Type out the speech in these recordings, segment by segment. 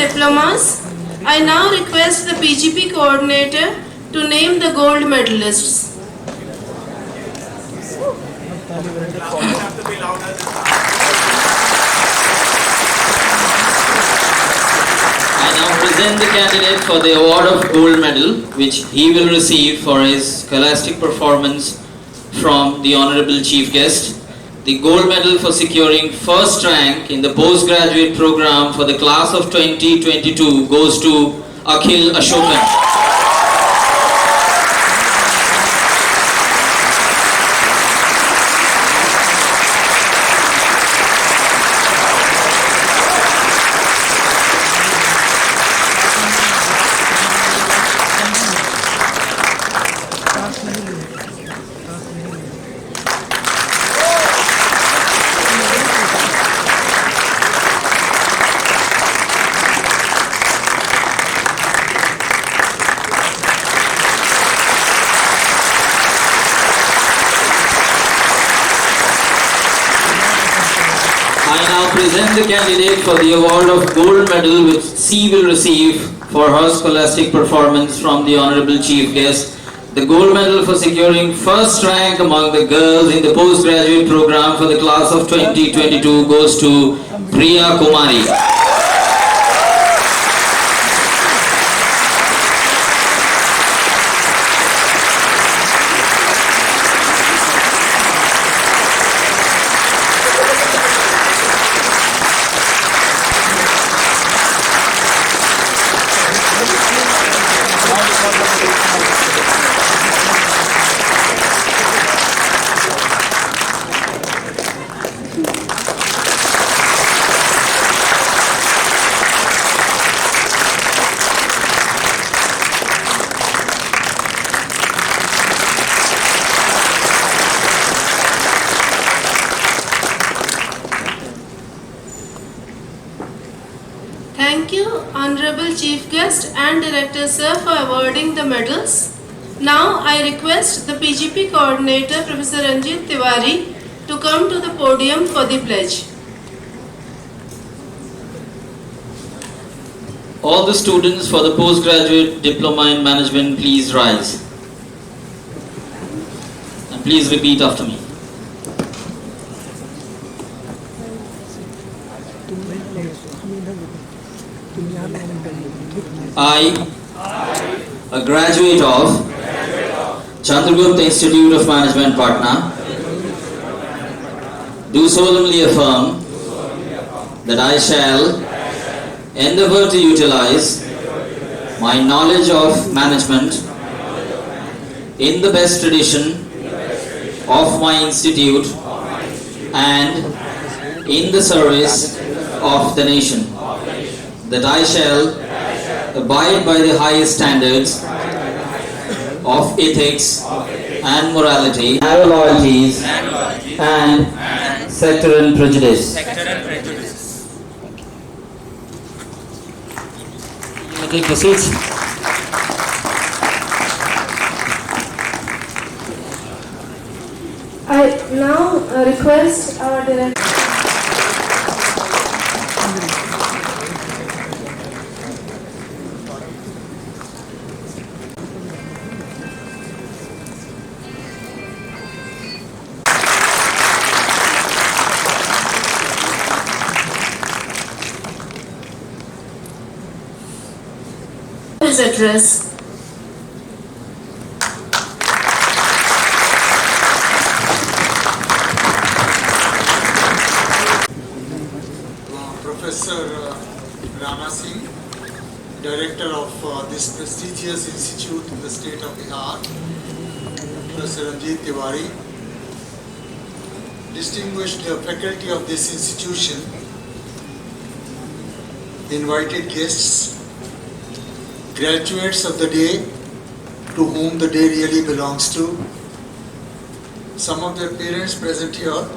diplomas. I now request the PGP coordinator to name the gold medalists. I now present the candidate for the award of gold medal, which he will receive for his scholastic performance from the Honorable Chief Guest. The gold medal for securing first rank in the postgraduate program for the class of 2022 goes to Akhil Ashokan. I now present the candidate for the award of gold medal which C will receive for her scholastic performance from the Honorable Chief Guest. The gold medal for securing first rank among the girls in the postgraduate program for the class of 2022 goes to Priya Kumari. Thank you, Honorable Chief Guest and Director Sir, for awarding the medals. Now I request the PGP coordinator, Professor Ranjit Tiwari, to come to the podium for the pledge. All the students for the postgraduate diploma in management, please rise. And please repeat after me. I, a graduate of Chandragupta Institute of Management, Patna, do solemnly affirm that I shall endeavor to utilize my knowledge of management in the best tradition of my institute and in the service of the nation, that I shall abide by the highest standards of ethics and morality, and loyalties and sectarian prejudice. Take the seats. I now request our director. His address. Professor Rana Singh, Director of this prestigious institute in the state of Bihar, Professor Ranjit Tiwari, distinguished faculty of this institution, invited guests, graduates of the day to whom the day really belongs to, some of their parents present here,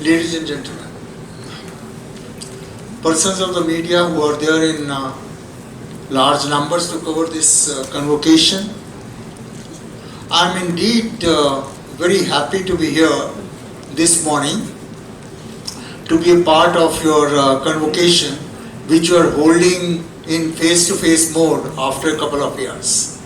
ladies and gentlemen, persons of the media who are there in large numbers to cover this convocation. I am indeed very happy to be here this morning to be a part of your convocation, which you are holding in face-to-face mode after a couple of years.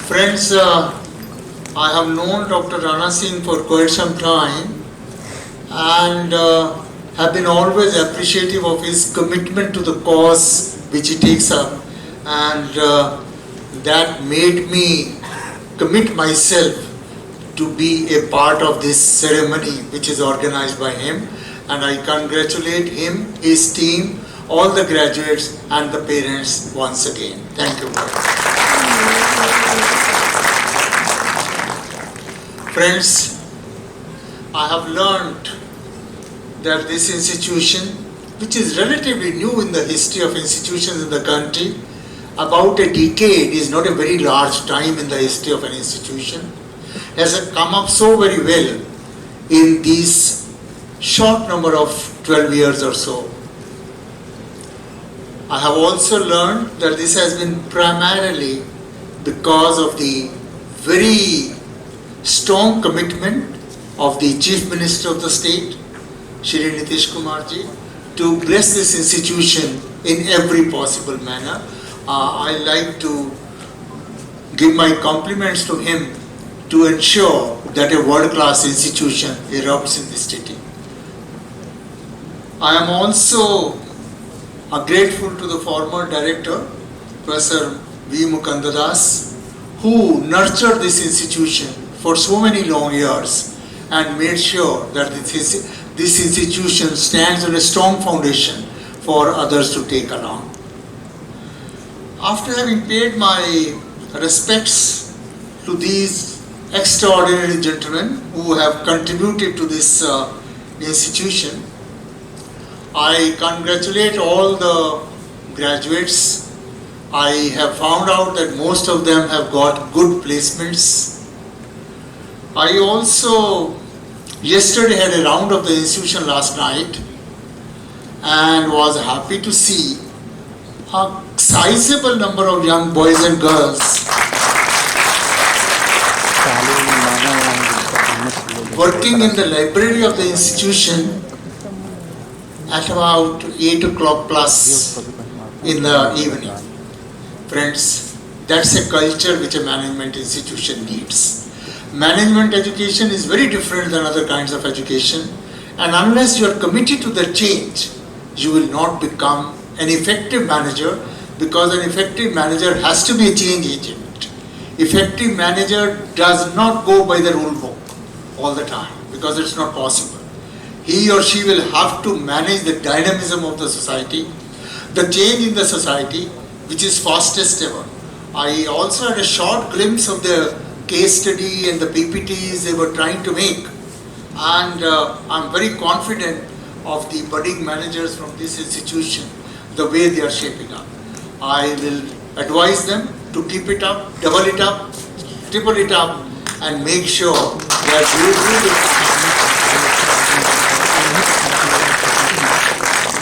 Friends, I have known Dr. Rana Singh for quite some time and have been always appreciative of his commitment to the cause which he takes up, and that made me commit myself to be a part of this ceremony which is organized by him, and I congratulate him, his team, all the graduates and the parents once again. Thank you very much. Friends, I have learned that this institution, which is relatively new in the history of institutions in the country, about a decade is not a very large time in the history of an institution, has come up so very well in these short number of 12 years or so. I have also learned that this has been primarily because of the very strong commitment of the Chief Minister of the state, Shri Nitish Kumar ji, to bless this institution in every possible manner. I like to give my compliments to him to ensure that a world-class institution erupts in this city. I am also grateful to the former director, Professor V. Mukandadas, who nurtured this institution for so many long years and made sure that this institution stands on a strong foundation for others to take along. After having paid my respects to these extraordinary gentlemen who have contributed to this institution, I congratulate all the graduates. I have found out that most of them have got good placements. I also yesterday had a round of the institution last night and was happy to see a sizable number of young boys and girls working in the library of the institution at about 8 o'clock plus in the evening. Friends, that's a culture which a management institution needs. Management education is very different than other kinds of education, and unless you are committed to the change, you will not become an effective manager, because an effective manager has to be a change agent. Effective manager does not go by the rule book all the time, because it's not possible. He or she will have to manage the dynamism of the society, the change in the society, which is fastest ever. I also had a short glimpse of the case study and the PPTs they were trying to make, and I'm very confident of the budding managers from this institution, the way they are shaping up. I will advise them to keep it up, double it up, triple it up, and make sure that we will be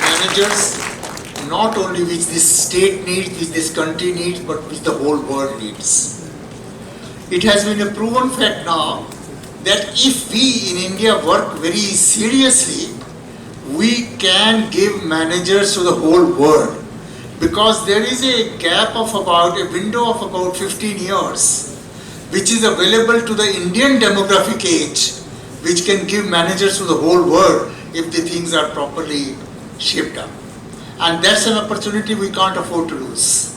managers not only which this state needs, which this country needs, but which the whole world needs. It has been a proven fact now that if we in India work very seriously, we can give managers to the whole world, because there is a gap of about a window of about 15 years which is available to the Indian demographic age, which can give managers to the whole world if the things are properly shaped up. And that's an opportunity we can't afford to lose.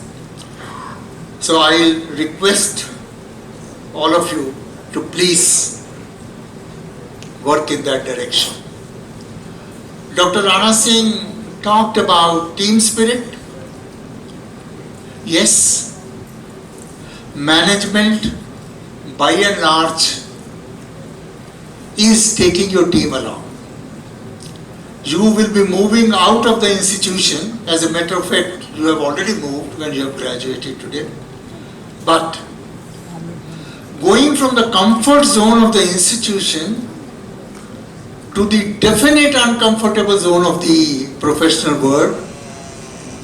So I'll request all of you to please work in that direction. Dr. Rana Singh talked about team spirit. Yes, management by and large is taking your team along. You will be moving out of the institution. As a matter of fact, you have already moved when you have graduated today. But going from the comfort zone of the institution to the definite uncomfortable zone of the professional world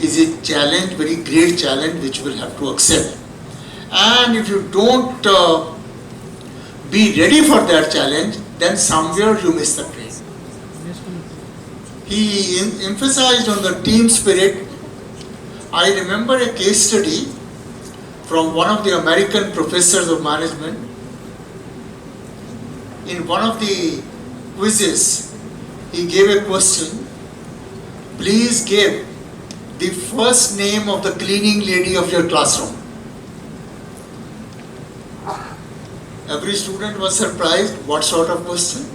is a challenge, very great challenge, which you will have to accept. And if you don't be ready for that challenge, then somewhere you miss the train. He emphasized on the team spirit. I remember a case study from one of the American professors of management. In one of the quizzes, he gave a question. Please give the first name of the cleaning lady of your classroom. Every student was surprised. What sort of question?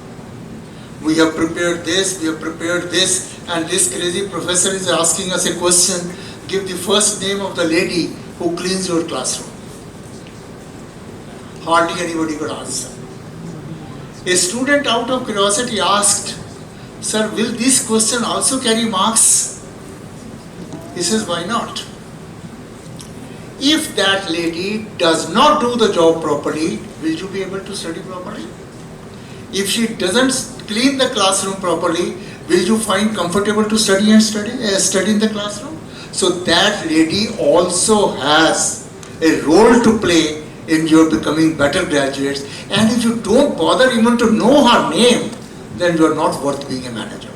We have prepared this, we have prepared this, and this crazy professor is asking us a question. Give the first name of the lady who cleans your classroom. Hardly anybody could answer. A student out of curiosity asked, "Sir, will this question also carry marks?" He says, "Why not? If that lady does not do the job properly, will you be able to study properly? If she doesn't clean the classroom properly, will you find comfortable to study in the classroom?" So that lady also has a role to play in your becoming better graduates. And if you don't bother even to know her name, then you are not worth being a manager.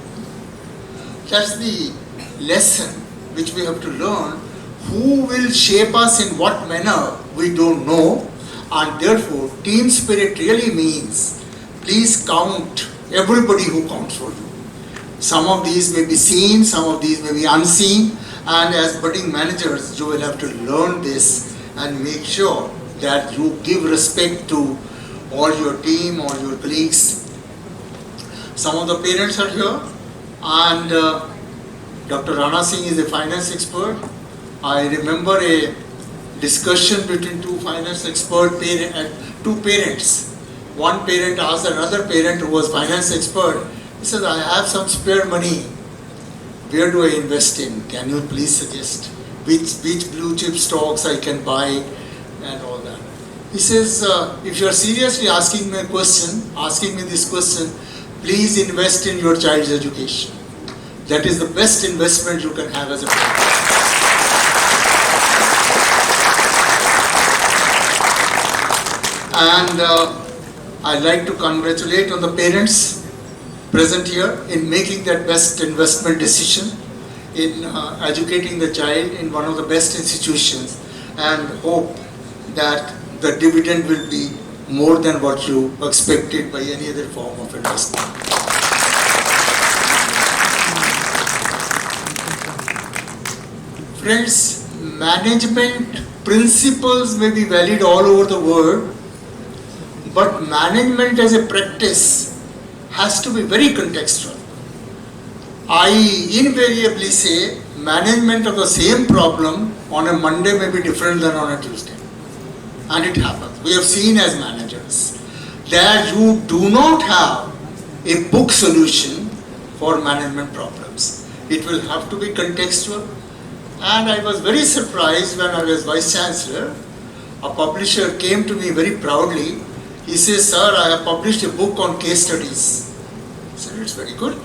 That's the lesson which we have to learn. Who will shape us in what manner, we don't know. And therefore, team spirit really means, please count everybody who counts for you. Some of these may be seen, some of these may be unseen, and as budding managers, you will have to learn this and make sure that you give respect to all your team, all your colleagues. Some of the parents are here, and Dr. Rana Singh is a finance expert. I remember a discussion between two finance expert two parents. One parent asked another parent who was finance expert, he says, "I have some spare money. Where do I invest in? Can you please suggest which blue chip stocks I can buy and all that?" He says, "If you are seriously asking me this question, please invest in your child's education. That is the best investment you can have as a parent." And I'd like to congratulate on the parents present here in making that best investment decision, in educating the child in one of the best institutions, and hope that the dividend will be more than what you expected by any other form of investment. Friends, management principles may be valid all over the world, but management as a practice has to be very contextual. I invariably say management of the same problem on a Monday may be different than on a Tuesday. And it happens. We have seen as managers that you do not have a book solution for management problems. It will have to be contextual. And I was very surprised when I was Vice Chancellor. A publisher came to me very proudly. He says, "Sir, I have published a book on case studies." I said, "It's very good."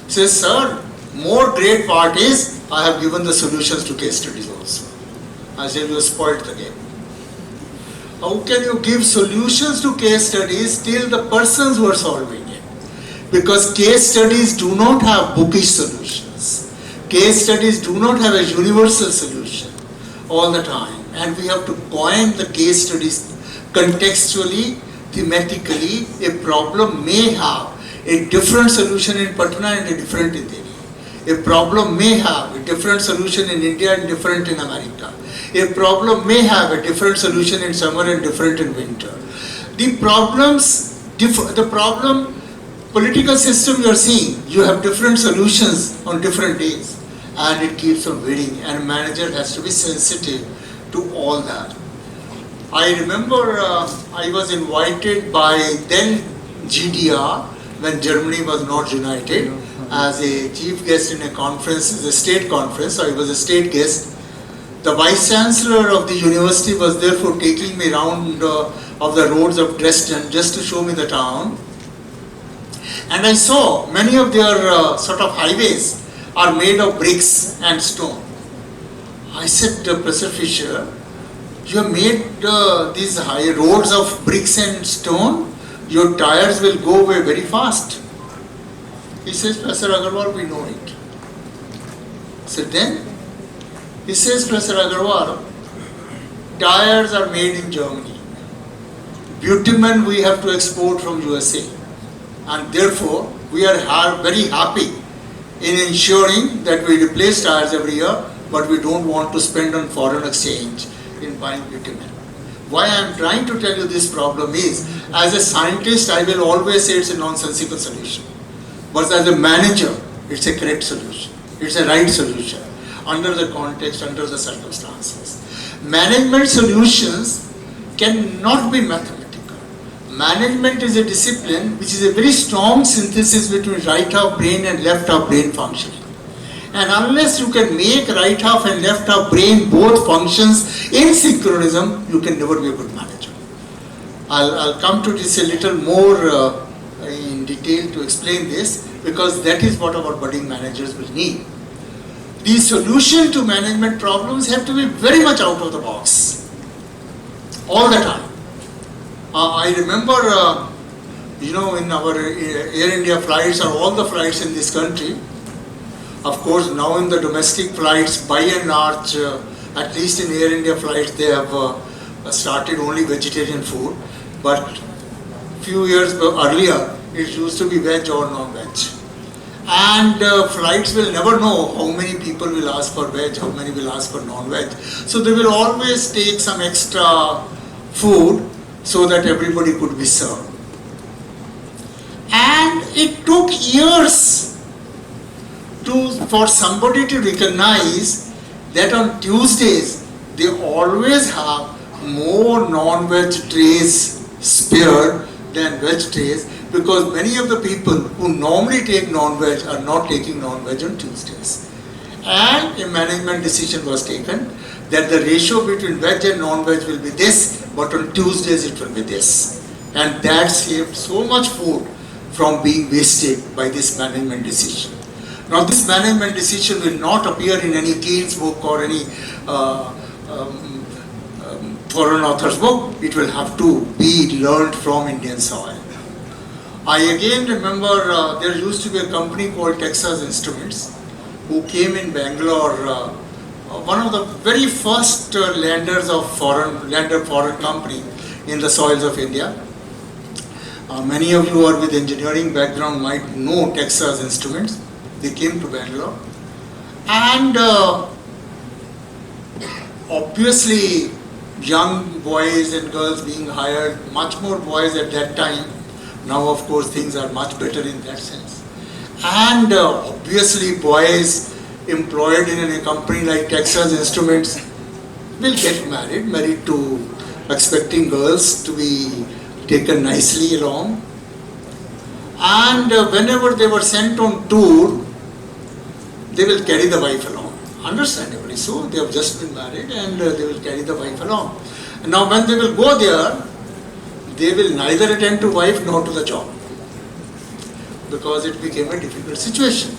He says, "Sir, more great part is I have given the solutions to case studies also." I said, "You spoiled the game. How can you give solutions to case studies till the persons who are solving it? Because case studies do not have bookish solutions. Case studies do not have a universal solution all the time. And we have to coin the case studies contextually, thematically. A problem may have a different solution in Patna and a different in Delhi. A problem may have a different solution in India and different in America. A problem may have a different solution in summer and different in winter. The problem political system you are seeing, you have different solutions on different days, and it keeps on varying, and a manager has to be sensitive to all that. I remember I was invited by then GDR, when Germany was not united, as a chief guest in a conference, a state conference. So I was a state guest. The Vice Chancellor of the university was therefore taking me around of the roads of Dresden just to show me the town. And I saw many of their sort of highways are made of bricks and stone. I said to Professor Fisher, You have made these high roads of bricks and stone, your tires will go away very fast. He says, Professor Agarwal, we know it. So then, he says, Professor Agarwal, tires are made in Germany. Bitumen we have to export from USA. And therefore, we are very happy in ensuring that we replace tires every year, but we don't want to spend on foreign exchange in buying bitumen. Why I am trying to tell you this problem is, as a scientist, I will always say it's a nonsensical solution. But as a manager, it's a correct solution. It's a right solution under the context, under the circumstances. Management solutions cannot be mathematical. Management is a discipline which is a very strong synthesis between right half brain and left half brain functioning. And unless you can make right half and left half brain both functions in synchronism, you can never be a good manager. I'll come to this a little more in detail to explain this, because that is what our budding managers will need. The solution to management problems have to be very much out of the box all the time. I remember, in our Air India flights, or all the flights in this country, of course, now in the domestic flights, by and large, at least in Air India flights, they have started only vegetarian food. But few years earlier, it used to be veg or non-veg. And flights will never know how many people will ask for veg, how many will ask for non-veg. So they will always take some extra food so that everybody could be served. And it took years for somebody to recognize that on Tuesdays they always have more non-veg trays spared than veg trays, because many of the people who normally take non-veg are not taking non-veg on Tuesdays. And a management decision was taken that the ratio between veg and non-veg will be this, but on Tuesdays it will be this. And that saved so much food from being wasted by this management decision. Now this management decision will not appear in any Keynes book or any foreign author's book. It will have to be learned from Indian soil. I again remember there used to be a company called Texas Instruments who came in Bangalore, one of the very first landers of foreign company in the soils of India. Many of you who are with engineering background might know Texas Instruments. They came to Bangalore, and obviously young boys and girls being hired, much more boys at that time. Now of course things are much better in that sense. And obviously boys employed in a company like Texas Instruments will get married to expecting girls to be taken nicely along. And whenever they were sent on tour, they will carry the wife along. Understandably so, they have just been married and they will carry the wife along. And now when they will go there, they will neither attend to wife nor to the job, because it became a difficult situation.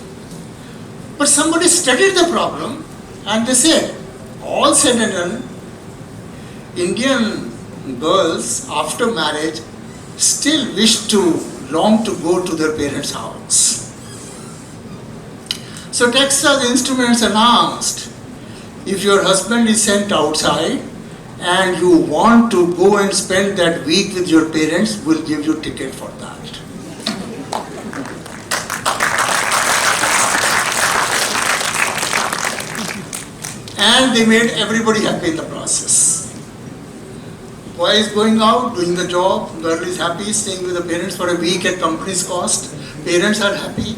But somebody studied the problem and they said, all said and done, Indian girls after marriage still long to go to their parents' house. So Texas Instruments announced, if your husband is sent outside and you want to go and spend that week with your parents, we'll give you ticket for that. And they made everybody happy in the process. Boy is going out, doing the job, girl is happy, staying with the parents for a week at company's cost. Parents are happy.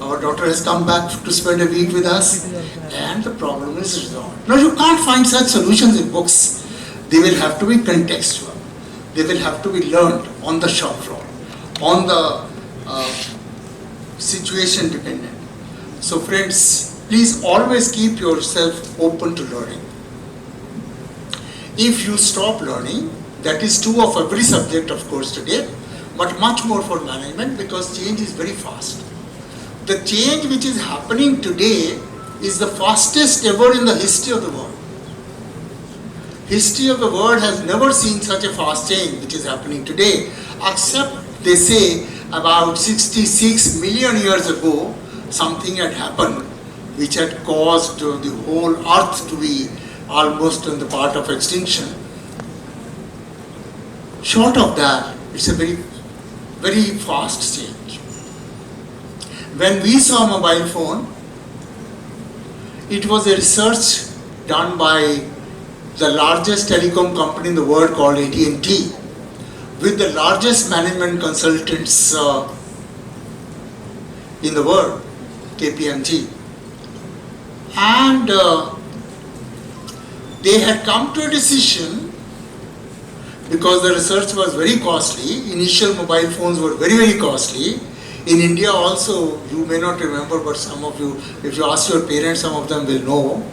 Our daughter has come back to spend a week with us, and the problem is resolved. Now you can't find such solutions in books. They will have to be contextual. They will have to be learned on the shop floor, on the situation dependent. So friends, please always keep yourself open to learning. If you stop learning, that is true of every subject of course today, but much more for management, because change is very fast. The change which is happening today is the fastest ever in the history of the world. history of the world has never seen such a fast change which is happening today, except they say about 66 million years ago something had happened which had caused the whole earth to be almost on the part of extinction. Short of that, it's a very, very fast change. When we saw mobile phone, it was a research done by the largest telecom company in the world called AT&T, with the largest management consultants in the world, KPMG. And they had come to a decision, because the research was very costly. Initial mobile phones were very, very costly. In India also, you may not remember, but some of you, if you ask your parents, some of them will know.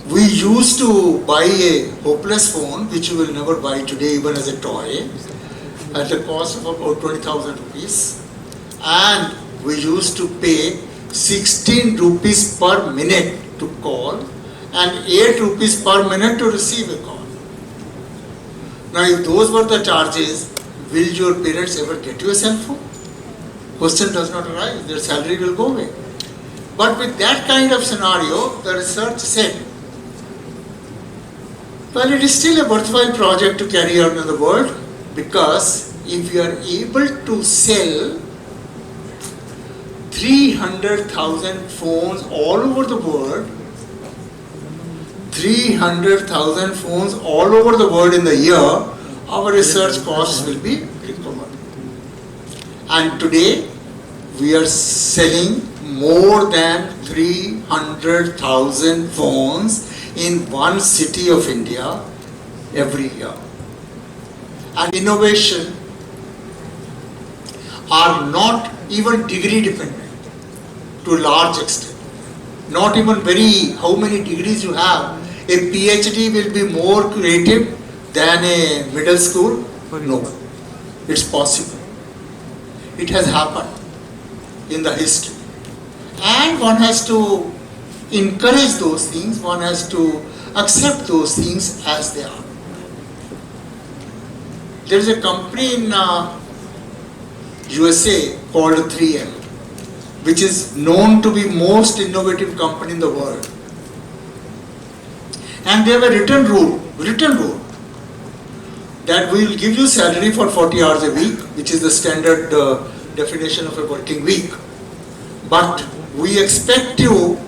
We used to buy a hopeless phone, which you will never buy today even as a toy, at the cost of about 20,000 rupees. And we used to pay 16 rupees per minute to call and 8 rupees per minute to receive a call. Now if those were the charges, will your parents ever get you a cell phone? Question does not arise, their salary will go away. But with that kind of scenario, the research said, well, it is still a worthwhile project to carry out in the world, because if you are able to sell 300,000 phones all over the world, 300,000 phones all over the world in the year, our research costs will be recovered. And today, we are selling more than 300,000 phones in one city of India every year. And innovation are not even degree dependent to a large extent. Not even how many degrees you have. A PhD will be more creative than a middle school? No. It's possible. It has happened in the history. And one has to encourage those things, one has to accept those things as they are. There is a company in USA called 3M, which is known to be most innovative company in the world. And they have a written rule, that we will give you salary for 40 hours a week, which is the standard definition of a working week. But we expect you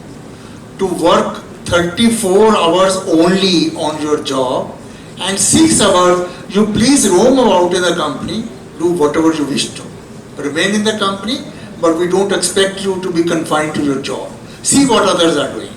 to work 34 hours only on your job, and 6 hours you please roam about in the company, do whatever you wish to. Remain in the company, but we don't expect you to be confined to your job. See what others are doing.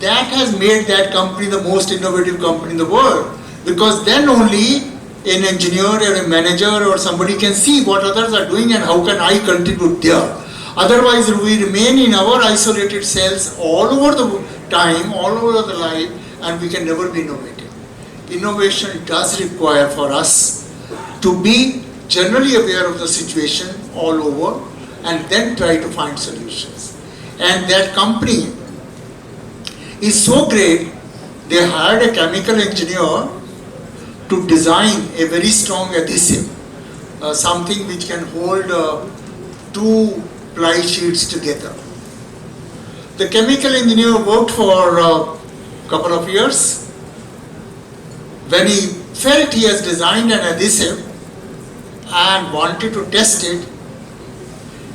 That has made that company the most innovative company in the world, because then only an engineer or a manager or somebody can see what others are doing and how can I contribute there. Otherwise, we remain in our isolated cells all over the time, all over the life, and we can never be innovative. Innovation does require for us to be generally aware of the situation all over and then try to find solutions. And that company is so great, they hired a chemical engineer to design a very strong adhesive, something which can hold 2 ply sheets together. The chemical engineer worked for a couple of years. When he felt he has designed an adhesive and wanted to test it,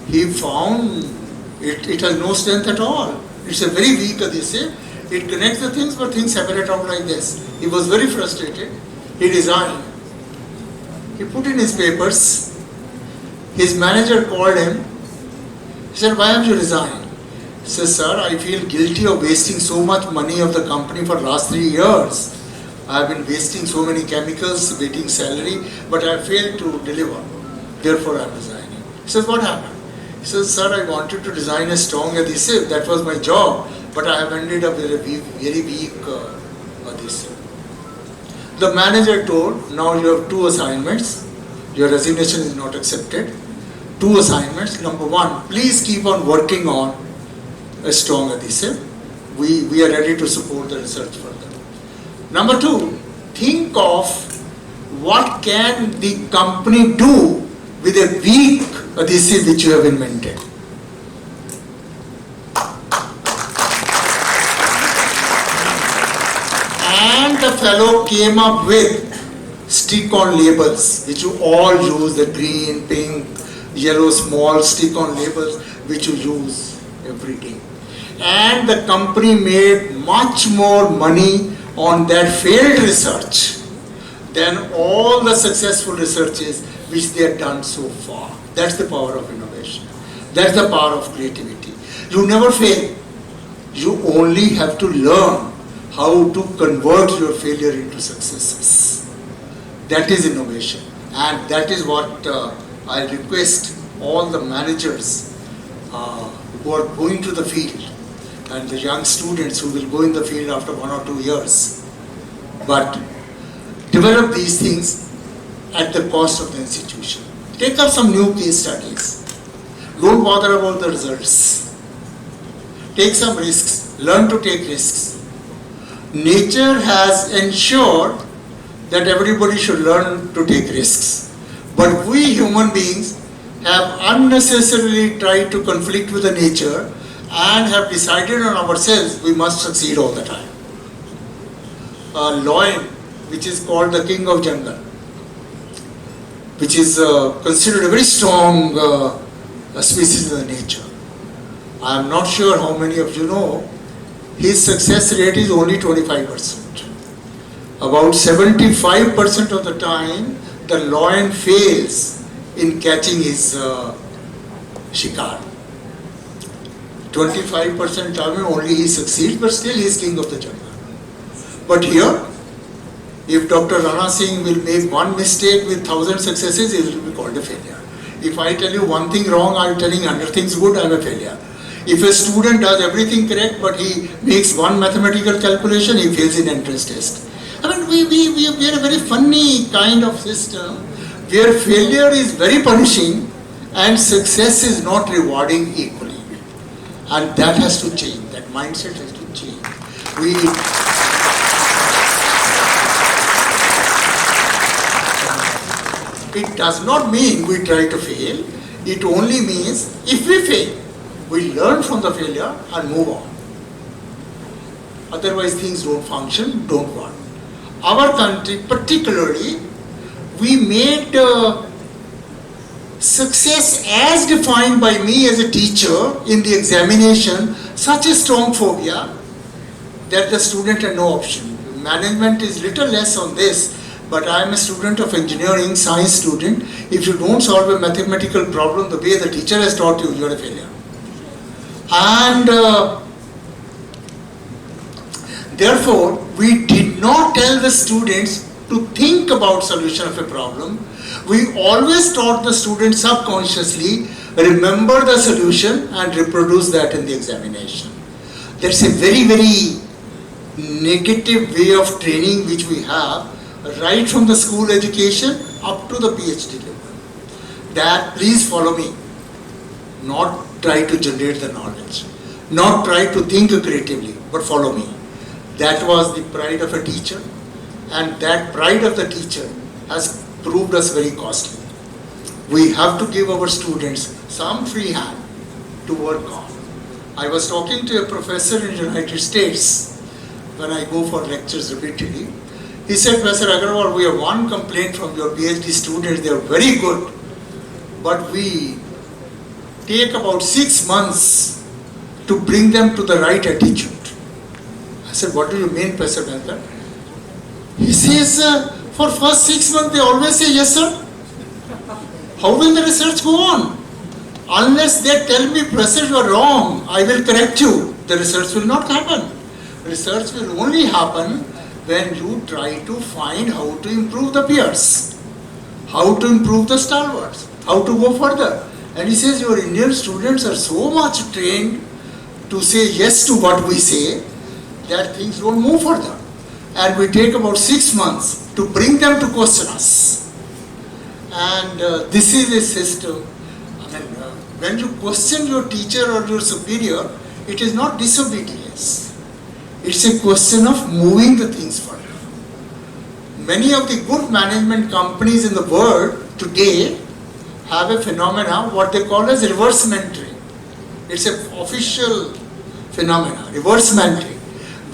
he found it has no strength at all. It's a very weak adhesive. It connects the things, but things separate out like this. He was very frustrated. He resigned. He put in his papers. His manager called him. He said, "Why have you resigned?" He says, "Sir, I feel guilty of wasting so much money of the company for the last 3 years. I have been wasting so many chemicals, waiting salary, but I failed to deliver. Therefore, I am resigning." He says, "What happened?" He says, "Sir, I wanted to design a strong adhesive. That was my job, but I have ended up with a very weak adhesive." The manager told, "Now you have 2 assignments. Your resignation is not accepted. 2 assignments. Number 1, please keep on working on a strong adhesive. We are ready to support the research further. Number two, think of what can the company do with a weak adhesive which you have invented. And the fellow came up with stick-on labels, which you all use, the green, pink, yellow, small stick-on labels, which you use every day. And the company made much more money on that failed research than all the successful researches which they have done so far. That's the power of innovation. That's the power of creativity. You never fail. You only have to learn how to convert your failure into successes. That is innovation. And that is what I request all the managers who are going to the field and the young students who will go in the field after 1 or 2 years. But develop these things at the cost of the institution. Take up some new case studies. Don't bother about the results. Take some risks. Learn to take risks. Nature has ensured that everybody should learn to take risks. But we human beings have unnecessarily tried to conflict with the nature and have decided on ourselves we must succeed all the time. A lion, which is called the king of jungle, which is considered a very strong species in the nature. I am not sure how many of you know, his success rate is only 25%. About 75% of the time, the lion fails in catching his shikar. 25% time only he succeeds, but still he is king of the jungle. But here, if Dr. Rana Singh will make one mistake with 1,000 successes, he will be called a failure. If I tell you one thing wrong, I am telling 100 things good, I am a failure. If a student does everything correct, but he makes one mathematical calculation, he fails in entrance test. I mean, we are a very funny kind of system where failure is very punishing and success is not rewarding equally. And that has to change. That mindset has to change. It does not mean we try to fail. It only means if we fail, we learn from the failure and move on. Otherwise things don't function, don't work. Our country particularly, we made success as defined by me as a teacher in the examination such a strong phobia that the student had no option. Management is little less on this, but I am a student of engineering, science student. If you don't solve a mathematical problem the way the teacher has taught you, you are a failure. And therefore, we did not tell the students to think about solution of a problem. We always taught the students subconsciously, remember the solution and reproduce that in the examination. That's a very, very negative way of training which we have right from the school education up to the PhD level. That please follow me. Not try to generate the knowledge. Not try to think creatively, but follow me. That was the pride of a teacher, and that pride of the teacher has proved us very costly. We have to give our students some free hand to work on. I was talking to a professor in the United States when I go for lectures repeatedly. He said, Professor Agarwal, we have one complaint from your PhD students, they are very good, but we take about 6 months to bring them to the right attitude. I said, what do you mean, Professor Bankar? He says, for first 6 months they always say, yes sir. How will the research go on? Unless they tell me, Professor, you are wrong, I will correct you, the research will not happen. Research will only happen when you try to find how to improve the peers, how to improve the stalwarts, how to go further. And he says, your Indian students are so much trained to say yes to what we say that things don't move further. And we take about 6 months to bring them to question us. And this is a system. I mean, when you question your teacher or your superior, it is not disobedience. It's a question of moving the things further. many of the good management companies in the world today have a phenomena what they call as reverse mentoring. It's an official phenomena, reverse mentoring,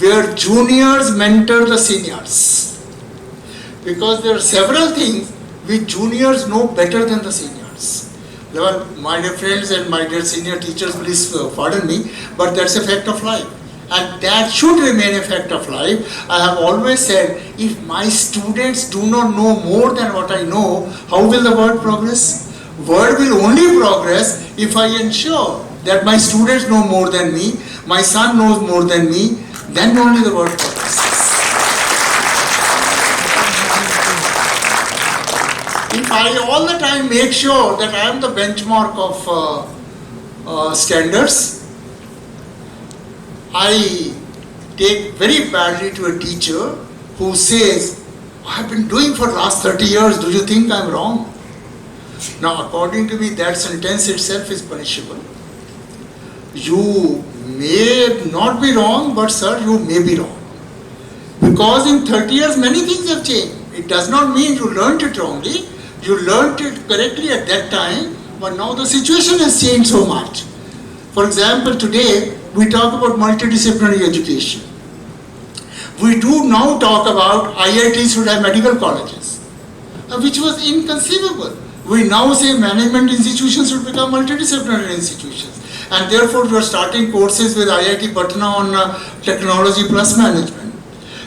where juniors mentor the seniors. Because there are several things which juniors know better than the seniors. Well, my dear friends and my dear senior teachers, please pardon me, but that's a fact of life. And that should remain a fact of life. I have always said, if my students do not know more than what I know, how will the world progress? World will only progress if I ensure that my students know more than me, my son knows more than me, then only the world progresses. If I all the time make sure that I am the benchmark of standards, I take very badly to a teacher who says, I have been doing for the last 30 years, do you think I am wrong? Now, according to me, that sentence itself is punishable. You may not be wrong, but sir, you may be wrong. Because in 30 years, many things have changed. It does not mean you learnt it wrongly. You learnt it correctly at that time, but now the situation has changed so much. For example, today, we talk about multidisciplinary education. We do now talk about IITs should have medical colleges, which was inconceivable. We now say management institutions should become multidisciplinary institutions. And therefore, we are starting courses with IIT Patna on technology plus management.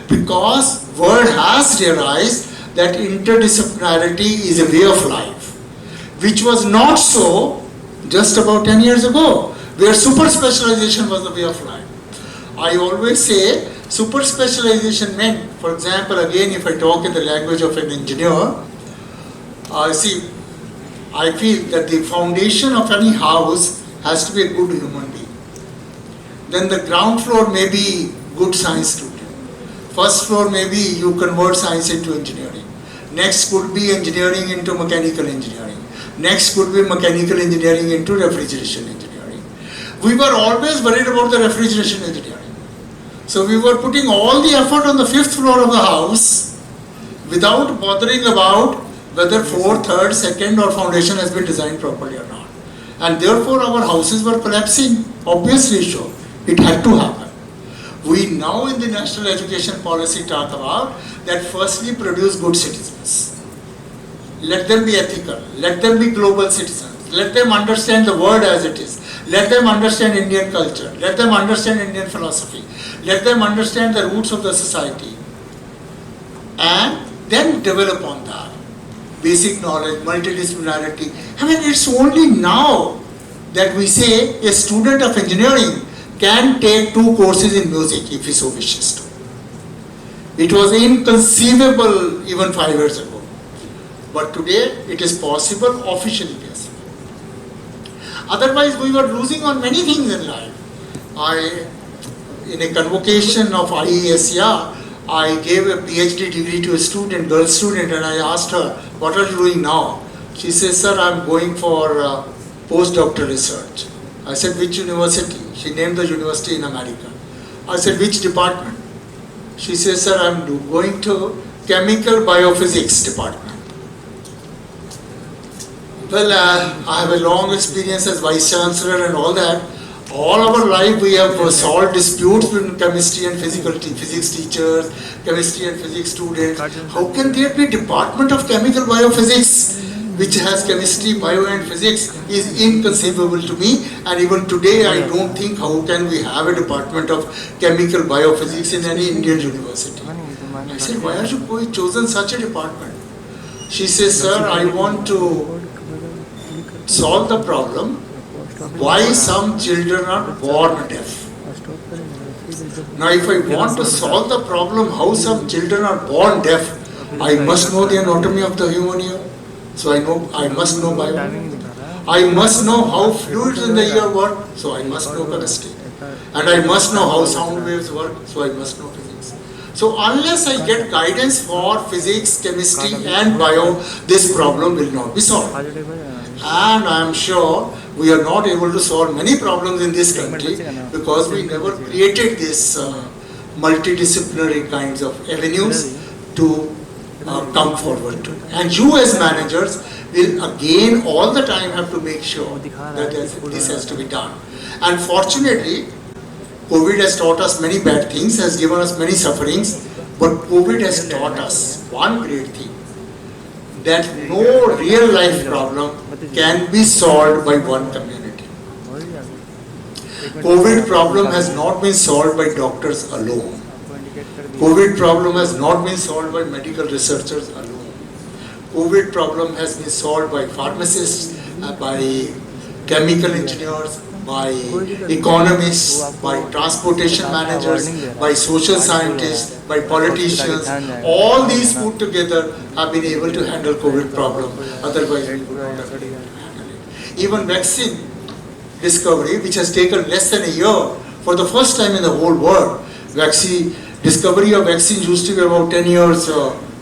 Because world has realized that interdisciplinarity is a way of life, which was not so just about 10 years ago, where super specialization was the way of life. I always say super specialization meant, for example, again if I talk in the language of an engineer, I feel that the foundation of any house has to be a good human being. Then the ground floor may be good science student. First floor maybe you convert science into engineering. Next could be engineering into mechanical engineering. Next could be mechanical engineering into refrigeration engineering. We were always worried about the refrigeration engineering. So we were putting all the effort on the 5th floor of the house without bothering about whether 4th, 3rd, 2nd or foundation has been designed properly or not. And therefore our houses were collapsing, obviously so. It had to happen. We now in the national education policy talk about that firstly produce good citizens. Let them be ethical, let them be global citizens, let them understand the world as it is, let them understand Indian culture, let them understand Indian philosophy, let them understand the roots of the society, and then develop on that. Basic knowledge, multidisciplinarity. I mean, it's only now that we say a student of engineering can take 2 courses in music if he so wishes to. It was inconceivable even 5 years ago. But today it is possible, officially possible. Otherwise we were losing on many things in life. In a convocation of IESER, I gave a PhD degree to a student, girl student, and I asked her, what are you doing now? She says, sir, I'm going for postdoctoral research. I said, which university? She named the university in America. I said, which department? She says, sir, I'm going to chemical biophysics department. Well, I have a long experience as Vice Chancellor and all that. All our life we have solved disputes between chemistry and physics teachers, chemistry and physics students. How can there be a department of chemical biophysics which has chemistry, bio and physics is inconceivable to me, and even today I don't think how can we have a department of chemical biophysics in any Indian university. I said, why have you chosen such a department? She says, sir, I want to solve the problem why some children are born deaf. Now if I want to solve the problem how some children are born deaf, I must know the anatomy of the human ear. So I must know bio. I must know how fluids in the ear work, so I must know chemistry. And I must know how sound waves work, so I must know physics. So unless I get guidance for physics, chemistry and bio, this problem will not be solved. And I am sure we are not able to solve many problems in this country because we never created this multidisciplinary kinds of avenues to come forward to. And you as managers will again all the time have to make sure that this has to be done. And fortunately, COVID has taught us many bad things, has given us many sufferings, but COVID has taught us one great thing, that no real life problem can be solved by one community. COVID problem has not been solved by doctors alone. COVID problem has not been solved by medical researchers alone. COVID problem has been solved by pharmacists, by chemical engineers, by economists, by transportation managers, by social scientists, by politicians. All these put together have been able to handle COVID problem. Otherwise, we would not have been able to handle it. Even vaccine discovery, which has taken less than a year, for the first time in the whole world, discovery of vaccines used to be about 10 years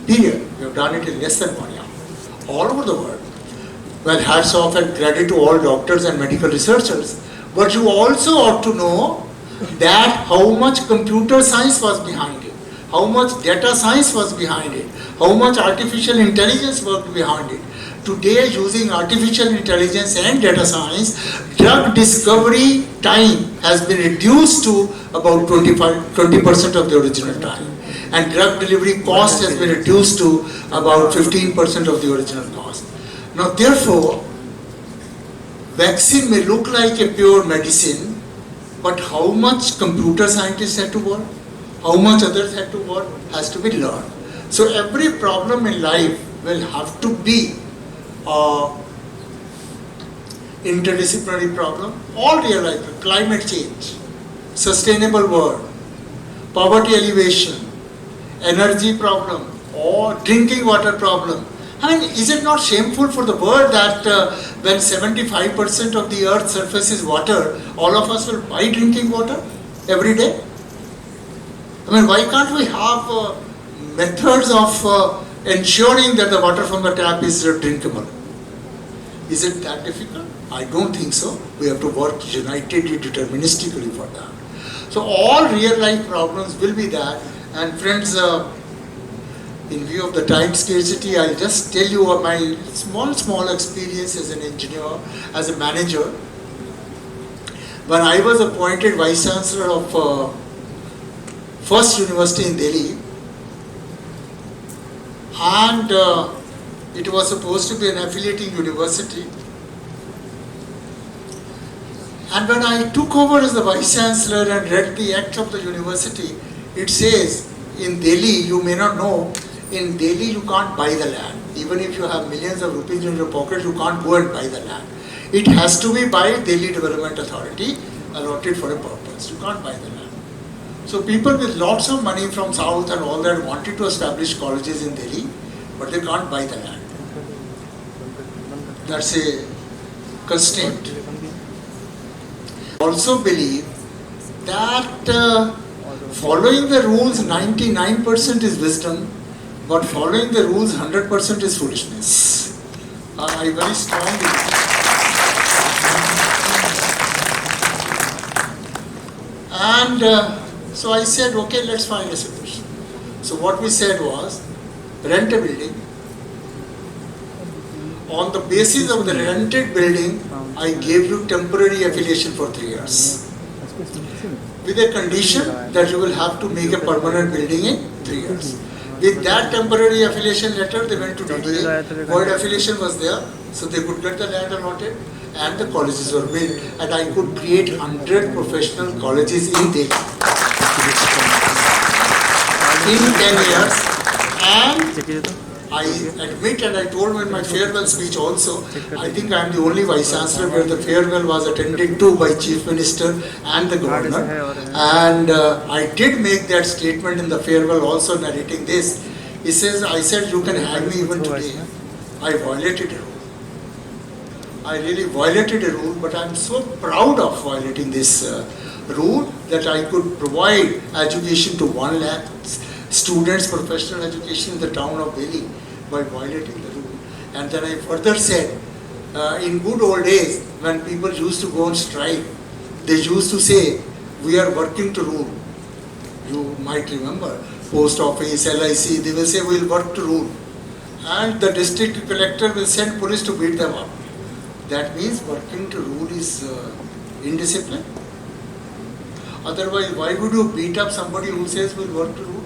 period. We have done it in less than 1 year. All over the world. Well, hats off and credit to all doctors and medical researchers. But you also ought to know that how much computer science was behind it, how much data science was behind it, how much artificial intelligence worked behind it. Today, using artificial intelligence and data science, drug discovery time has been reduced to about 20% of the original time. And drug delivery cost has been reduced to about 15% of the original cost. Now, therefore, vaccine may look like a pure medicine, but how much computer scientists had to work, how much others had to work, has to be learned. So every problem in life will have to be interdisciplinary problem, all real life, climate change, sustainable world, poverty alleviation, energy problem, or drinking water problem. I mean, is it not shameful for the world that when 75% of the earth's surface is water, all of us will buy drinking water every day? I mean, why can't we have methods of ensuring that the water from the tap is drinkable? Is it that difficult? I don't think so. We have to work unitedly, deterministically for that. So all real life problems will be that. And friends, in view of the time scarcity, I'll just tell you my small experience as an engineer, as a manager. When I was appointed Vice Chancellor of first university in Delhi, and it was supposed to be an affiliating university. And when I took over as the Vice Chancellor and read the act of the university, it says, in Delhi, you may not know, in Delhi you can't buy the land. Even if you have millions of rupees in your pocket, you can't go and buy the land. It has to be by Delhi Development Authority, allotted for a purpose. You can't buy the land. So people with lots of money from south and all that wanted to establish colleges in Delhi, but they can't buy the land. That's a constraint. Also believe that following the rules 99% is wisdom, but following the rules 100% is foolishness. I very strongly believe. And so I said, okay, let's find a solution. So what we said was, rent a building. On the basis of the rented building, I gave you temporary affiliation for 3 years. With a condition that you will have to make a permanent building in 3 years. With that temporary affiliation letter, they went to DDA. Void affiliation was there, so they could get the land allotted, and the colleges were built. And I could create 100 professional colleges in Delhi in 10 years. And I admit, and I told in my farewell speech also, I think I am the only Vice Chancellor where the farewell was attended to by Chief Minister and the Governor. And I did make that statement in the farewell also, narrating this. He says, I said, you can hang me even today. I violated a rule. I really violated a rule, but I am so proud of violating this rule that I could provide education to 1 lakh students, professional education in the town of Delhi by violating the rule. And then I further said, in good old days, when people used to go on strike, they used to say, we are working to rule. You might remember, post office, LIC, they will say we will work to rule. And the district collector will send police to beat them up. That means working to rule is indiscipline. Otherwise, why would you beat up somebody who says we'll work to rule?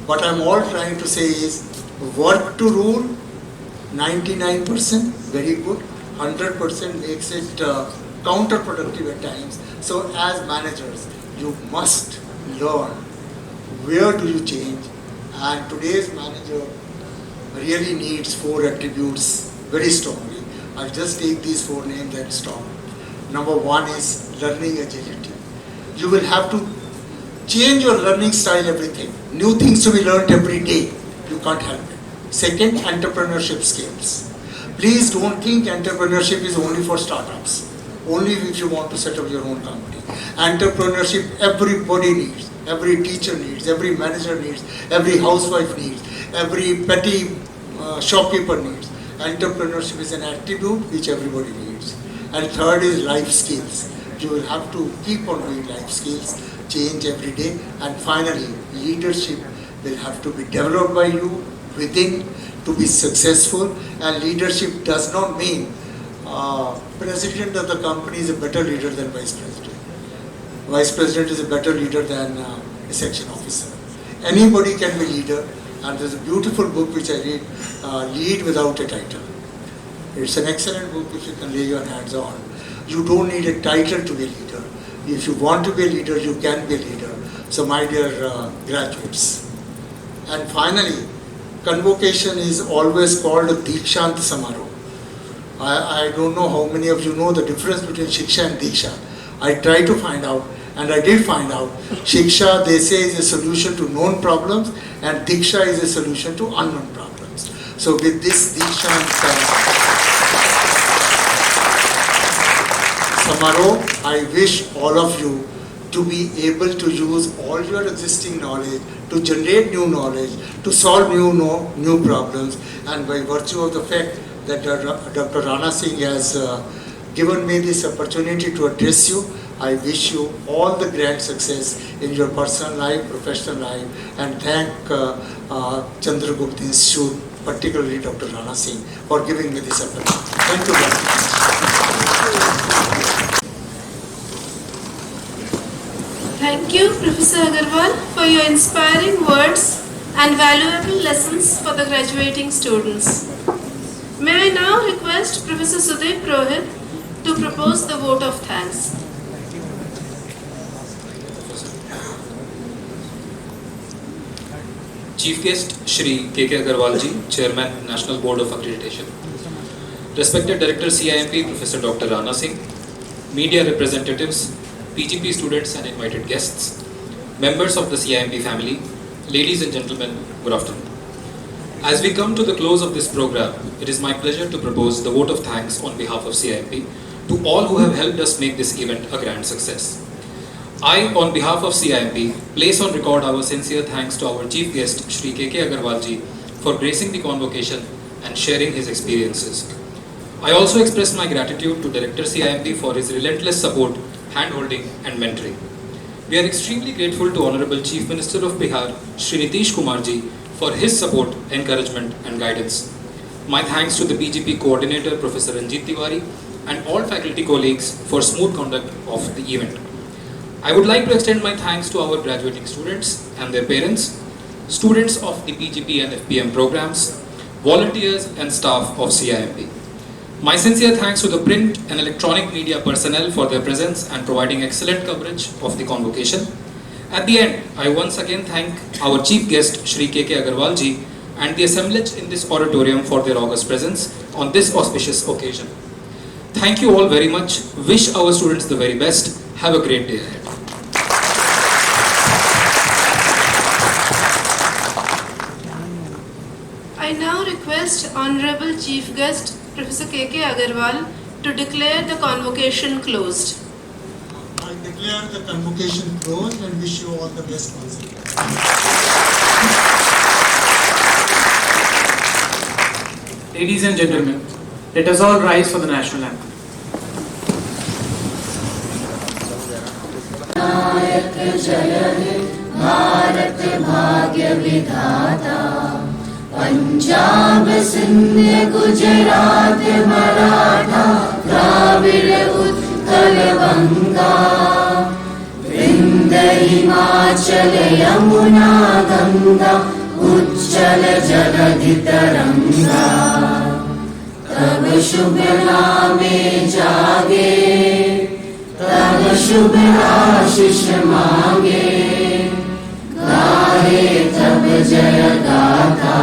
What I'm all trying to say is work to rule, 99%, very good. 100% makes it counterproductive at times. So as managers, you must learn where do you change, and today's manager really needs 4 attributes very strongly. I'll just take these 4 names and stop. Number 1 is learning agility. You will have to change your learning style, everything. New things to be learned every day. You can't help it. Second, entrepreneurship skills. Please don't think entrepreneurship is only for startups. Only if you want to set up your own company. Entrepreneurship everybody needs. Every teacher needs. Every manager needs. Every housewife needs. Every petty shopkeeper needs. Entrepreneurship is an attribute which everybody needs. And third is life skills. You will have to keep on doing life skills, change every day. And finally, leadership will have to be developed by you within to be successful. And leadership does not mean president of the company is a better leader than vice president. Vice president is a better leader than a section officer. Anybody can be leader. And there's a beautiful book which I read, Lead Without a Title. It's an excellent book which you can lay your hands on. You don't need a title to be a leader. If you want to be a leader, you can be a leader. So my dear graduates. And finally, Convocation is always called a Dikshant Samaroh. I don't know how many of you know the difference between Shiksha and Diksha. I tried to find out, and I did find out. Shiksha, they say, is a solution to known problems, and Diksha is a solution to unknown problems. So with this Dikshant Samaroh, I wish all of you to be able to use all your existing knowledge to generate new knowledge, to solve new problems, and by virtue of the fact that Dr. Rana Singh has given me this opportunity to address you, I wish you all the grand success in your personal life, professional life, and thank Chandragupta Institute, particularly Dr. Rana Singh, for giving me this opportunity. Thank you very much. Thank you, Professor Agarwal, for your inspiring words and valuable lessons for the graduating students. May I now request Professor Sudeep Rohit to propose the vote of thanks. Chief Guest Shri K.K. Agarwal ji, Chairman, National Board of Accreditation. Respected Director CIMP, Professor Dr. Rana Singh, media representatives, PGP students and invited guests, members of the CIMP family, ladies and gentlemen, good afternoon. As we come to the close of this program, it is my pleasure to propose the vote of thanks on behalf of CIMP to all who have helped us make this event a grand success. I, on behalf of CIMP, place on record our sincere thanks to our Chief Guest, Shri K.K. Agarwal ji, for gracing the convocation and sharing his experiences. I also express my gratitude to Director CIMP for his relentless support, hand-holding and mentoring. We are extremely grateful to Honorable Chief Minister of Bihar, Shri Nitish Kumar ji, for his support, encouragement and guidance. My thanks to the BGP Coordinator, Professor Ranjit Tiwari, and all faculty colleagues for smooth conduct of the event. I would like to extend my thanks to our graduating students and their parents, students of the PGP and FPM programs, volunteers and staff of CIMP. My sincere thanks to the print and electronic media personnel for their presence and providing excellent coverage of the convocation. At the end, I once again thank our Chief Guest, Shri K.K. Agarwal ji, and the assemblage in this auditorium for their august presence on this auspicious occasion. Thank you all very much. Wish our students the very best. Have a great day ahead. I now request Honorable Chief Guest, Professor K.K. Agarwal, to declare the convocation closed. I declare the convocation closed and wish you all the best once again. Ladies and gentlemen, let us all rise for the national anthem. Bharat भाग्य विधाता पंजाब सिंध गुजरात मराठा द्राविड़ उत्कल बंगा विंध्य हिमाचल यमुना गंगा उच्चल जलधि तरंगा तब शुभ नामे जागे तब शुभ आशीष मांगे गाहे तब जय गाथा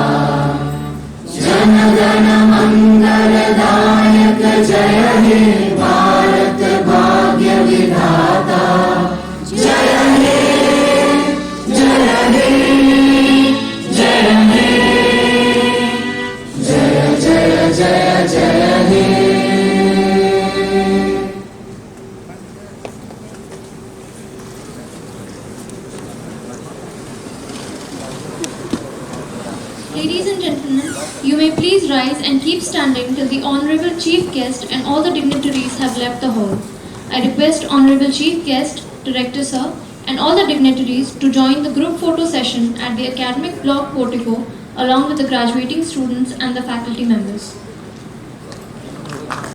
जन गण मंगल दायक जय हे भारत भाग्य विधाता जय हे जय हे जय हे जय जय जय जय हे Ladies and gentlemen, you may please rise and keep standing till the Honorable Chief Guest and all the dignitaries have left the hall. I request Honorable Chief Guest, Director Sir, and all the dignitaries to join the group photo session at the academic block portico along with the graduating students and the faculty members.